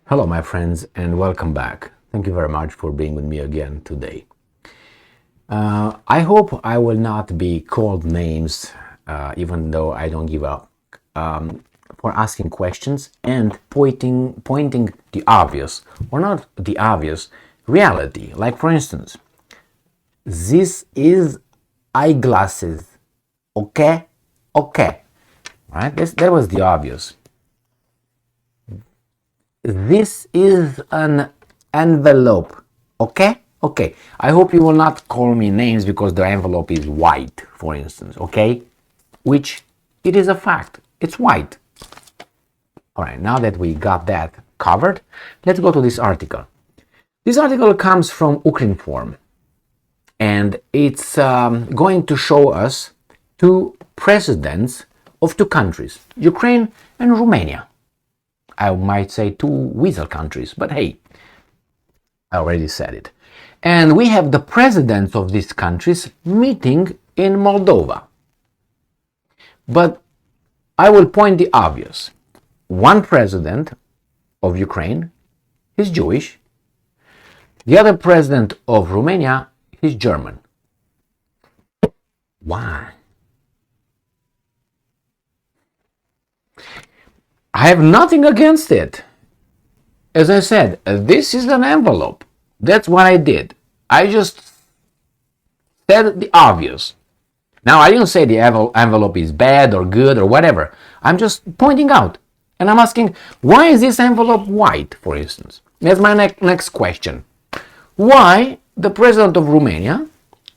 Hello, my friends, and welcome back. Thank you very much for being with me again today. I hope I will not be called names, even though I don't give up, for asking questions and pointing the obvious, or not the obvious, reality. Like, for instance, this is eyeglasses. Okay? Okay. Right? That was the obvious. This is an envelope. Okay? Okay. I hope you will not call me names because the envelope is white, for instance. Okay? Which it is a fact. It's white. Alright, now that we got that covered, let's go to this article. This article comes from Ukrinform, and it's going to show us two presidents of two countries, Ukraine and Romania. I might say two weasel countries, but hey, I already said it. And we have the presidents of these countries meeting in Moldova. But I will point the obvious. One president of Ukraine is Jewish. The other president of Romania is German. Why? I have nothing against it. As I said, this is an envelope. That's what I did. I just said the obvious. Now, I didn't say the envelope is bad or good or whatever. I'm just pointing out. And I'm asking, why is this envelope white, for instance? That's my next question. Why the president of Romania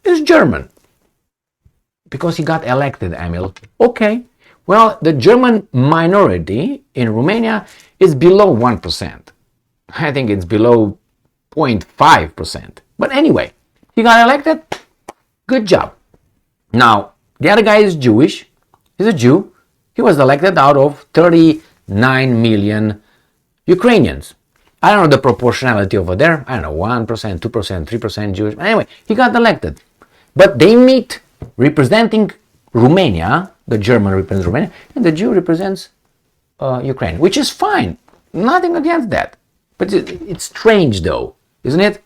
is German? Because he got elected, Emil. Okay. Well, the German minority in Romania is below 1%. I think it's below 0.5%. But anyway, he got elected. Good job. Now, the other guy is Jewish. He's a Jew. He was elected out of 39 million Ukrainians. I don't know the proportionality over there. I don't know, 1%, 2%, 3% Jewish. Anyway, he got elected. But they meet representing Romania. The German represents Romania, and the Jew represents Ukraine, which is fine. Nothing against that. But it's strange, though, isn't it?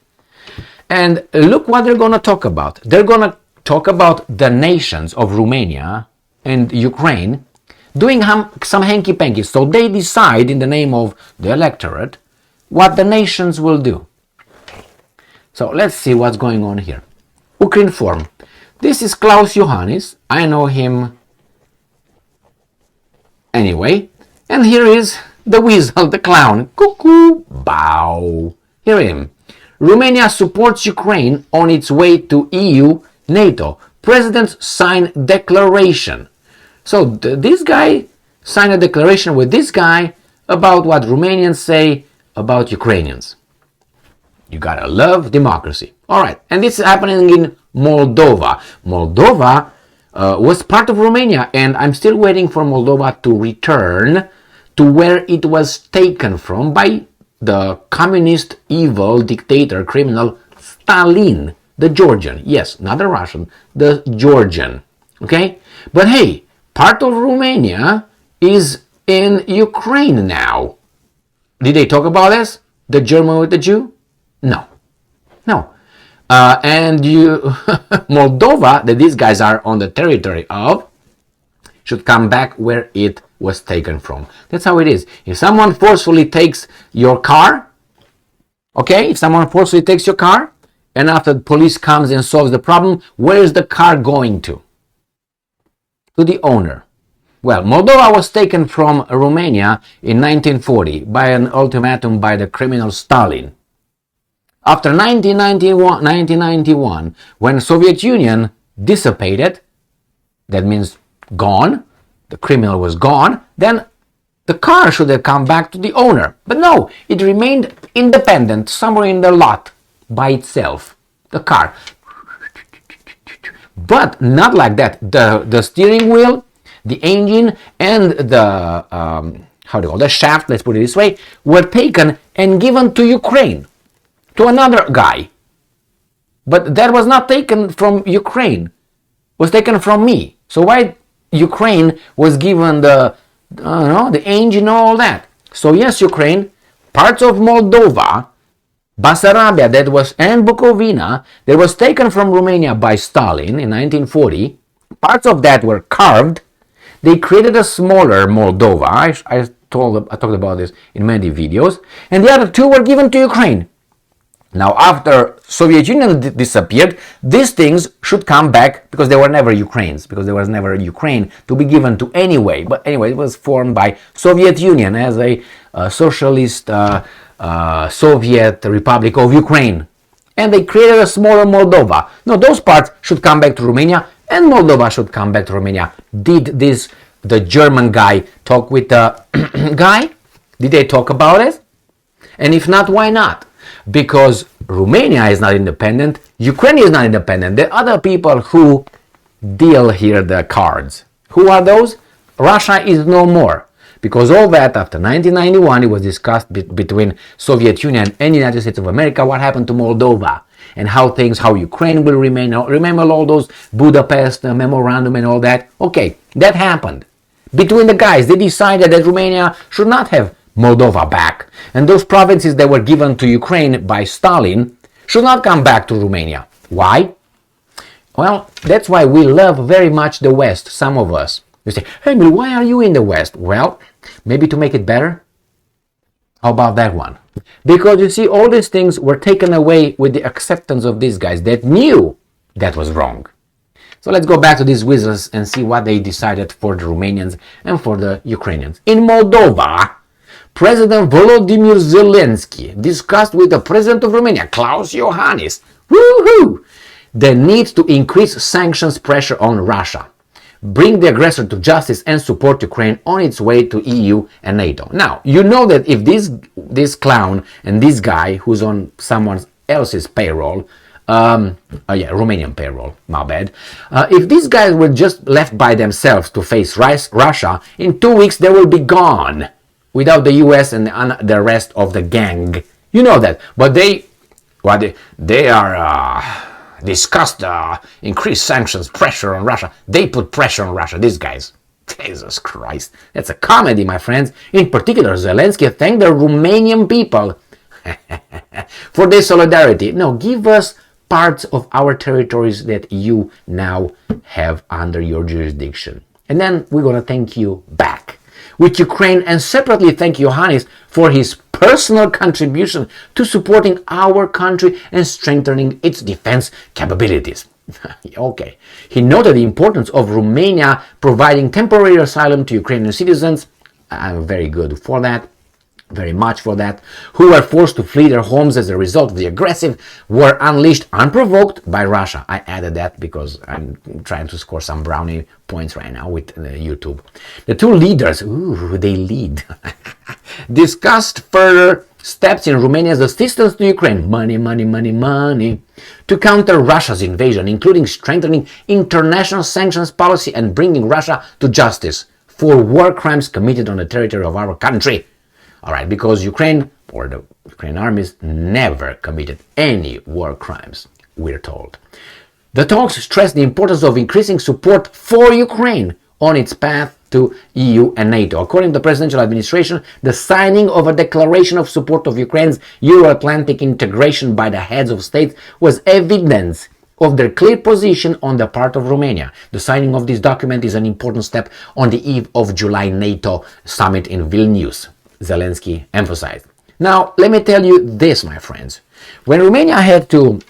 And look what they're going to talk about. They're going to talk about the nations of Romania and Ukraine doing some hanky-panky. So they decide in the name of the electorate what the nations will do. So let's see what's going on here. Ukrinform. This is Klaus Johannes. I know him anyway. And here is the weasel, the clown. Cuckoo, bow. Hear him. Romania supports Ukraine on its way to EU, NATO. Presidents sign declaration. So this guy signed a declaration with this guy about what Romanians say about Ukrainians. You gotta love democracy. Alright, and this is happening in Moldova. Moldova was part of Romania, and I'm still waiting for Moldova to return to where it was taken from by the communist, evil, dictator, criminal Stalin, the Georgian. Yes, not the Russian, the Georgian. Okay? But hey, part of Romania is in Ukraine now. Did they talk about this? The German with the Jew? No. No. And Moldova, that these guys are on the territory of, should come back where it was taken from. That's how it is. If someone forcefully takes your car, okay, if someone forcefully takes your car, and after the police comes and solves the problem, where is the car going to? To the owner. Well, Moldova was taken from Romania in 1940 by an ultimatum by the criminal Stalin. After 1991, when Soviet Union dissipated, that means gone, the criminal was gone, then the car should have come back to the owner. But no, it remained independent, somewhere in the lot, by itself, the car. But not like that. The steering wheel, the engine, and the shaft, let's put it this way, were taken and given to Ukraine, to another guy. But that was not taken from Ukraine. It was taken from me. So why Ukraine was given the engine and all that? So yes, Ukraine, parts of Moldova, Basarabia, and Bukovina, that was taken from Romania by Stalin in 1940. Parts of that were carved. They created a smaller Moldova. I talked about this in many videos. And the other two were given to Ukraine. Now, after Soviet Union disappeared, these things should come back because they were never Ukraine's, because there was never Ukraine to be given to anyway. But anyway, it was formed by Soviet Union as a socialist Soviet Republic of Ukraine. And they created a smaller Moldova. No, those parts should come back to Romania, and Moldova should come back to Romania. Did the German guy talk with the guy? Did they talk about it? And if not, why not? Because Romania is not independent, Ukraine is not independent. There are other people who deal here the cards. Who are those? Russia is no more. Because all that after 1991, it was discussed between Soviet Union and United States of America what happened to Moldova and how Ukraine will remain. Remember all those Budapest memorandum and all that? Okay, that happened. Between the guys, they decided that Romania should not have Moldova back. And those provinces that were given to Ukraine by Stalin should not come back to Romania. Why? Well, that's why we love very much the West, some of us. You say, hey, Emil, why are you in the West? Well, maybe to make it better. How about that one? Because you see, all these things were taken away with the acceptance of these guys that knew that was wrong. So let's go back to these wizards and see what they decided for the Romanians and for the Ukrainians. In Moldova, President Volodymyr Zelensky discussed with the President of Romania, Klaus Iohannis, the need to increase sanctions pressure on Russia, bring the aggressor to justice, and support Ukraine on its way to EU and NATO. Now, you know that if this clown and this guy who's on someone else's payroll, Romanian payroll, my bad. If these guys were just left by themselves to face Russia, in 2 weeks they will be gone without the US and the rest of the gang. You know that. But they discussed increased sanctions, pressure on Russia. They put pressure on Russia, these guys. Jesus Christ. That's a comedy, my friends. In particular, Zelensky thanked the Romanian people for their solidarity. No, give us parts of our territories that you now have under your jurisdiction. And then we're going to thank you back with Ukraine, and separately thank Iohannis for his personal contribution to supporting our country and strengthening its defense capabilities. Okay. He noted the importance of Romania providing temporary asylum to Ukrainian citizens. I'm very good for that. Very much for that, who were forced to flee their homes as a result of the aggressive war unleashed unprovoked by Russia. I added that because I'm trying to score some brownie points right now with YouTube. The two leaders, they lead, discussed further steps in Romania's assistance to Ukraine, money, to counter Russia's invasion, including strengthening international sanctions policy and bringing Russia to justice for war crimes committed on the territory of our country. All right, because Ukraine or the Ukrainian armies never committed any war crimes, we're told. The talks stressed the importance of increasing support for Ukraine on its path to EU and NATO. According to the presidential administration, the signing of a declaration of support of Ukraine's Euro-Atlantic integration by the heads of state was evidence of their clear position on the part of Romania. The signing of this document is an important step on the eve of July NATO summit in Vilnius, Zelensky emphasized. Now, let me tell you this, my friends. When Romania had to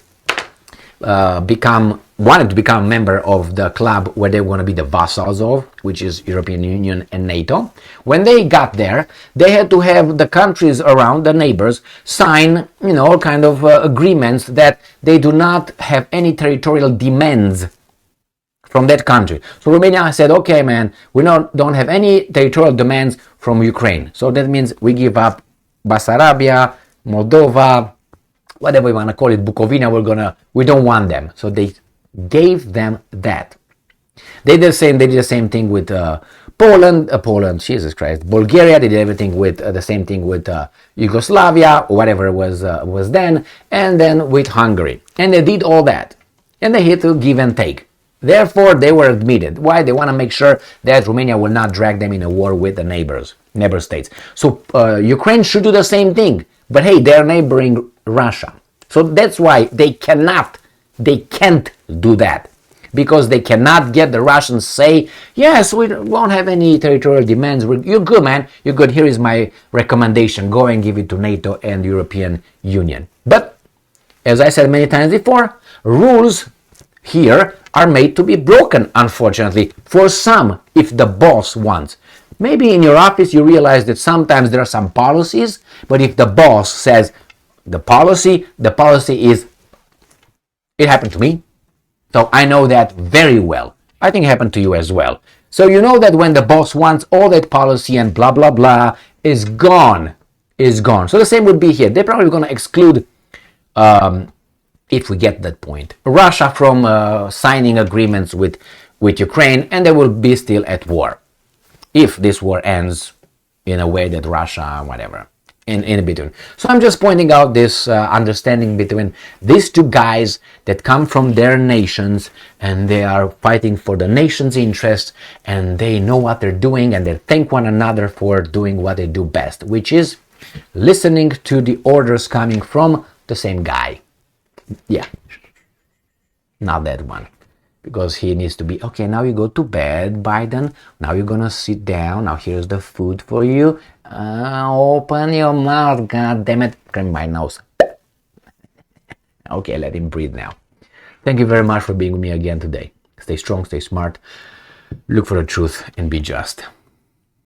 wanted to become a member of the club where they want to be the vassals of, which is European Union and NATO, when they got there, they had to have the countries around, the neighbors, sign, all kind of agreements that they do not have any territorial demands from that country. So Romania said, okay, man, we don't have any territorial demands from Ukraine. So that means we give up Basarabia, Moldova, whatever we want to call it, Bukovina, we don't want them. So they gave them that. They did the same thing with Poland, Jesus Christ, Bulgaria. They did everything with the same thing with Yugoslavia, or whatever it was then, and then with Hungary. And they did all that. And they had to give and take. Therefore, they were admitted. Why? They want to make sure that Romania will not drag them in a war with the neighbor states. So Ukraine should do the same thing. But hey, they're neighboring Russia. So that's why they can't do that. Because they cannot get the Russians say, yes, we won't have any territorial demands. You're good, man. You're good. Here is my recommendation. Go and give it to NATO and European Union. But, as I said many times before, rules here are made to be broken, unfortunately, for some, if the boss wants. Maybe in your office you realize that sometimes there are some policies, but if the boss says the policy is, it happened to me. So I know that very well. I think it happened to you as well. So you know that when the boss wants, all that policy and blah, blah, blah is gone. So the same would be here. They're probably going to exclude, if we get that point, Russia from signing agreements with Ukraine, and they will be still at war. If this war ends in a way that Russia, whatever, in between. So I'm just pointing out this understanding between these two guys that come from their nations and they are fighting for the nation's interests and they know what they're doing and they thank one another for doing what they do best, which is listening to the orders coming from the same guy. Yeah, not that one. Because he needs to be, okay, now you go to bed, Biden. Now you're gonna sit down. Now here's the food for you. Open your mouth, god damn it. Clean my nose. Okay, let him breathe now. Thank you very much for being with me again today. Stay strong, stay smart, look for the truth, and be just.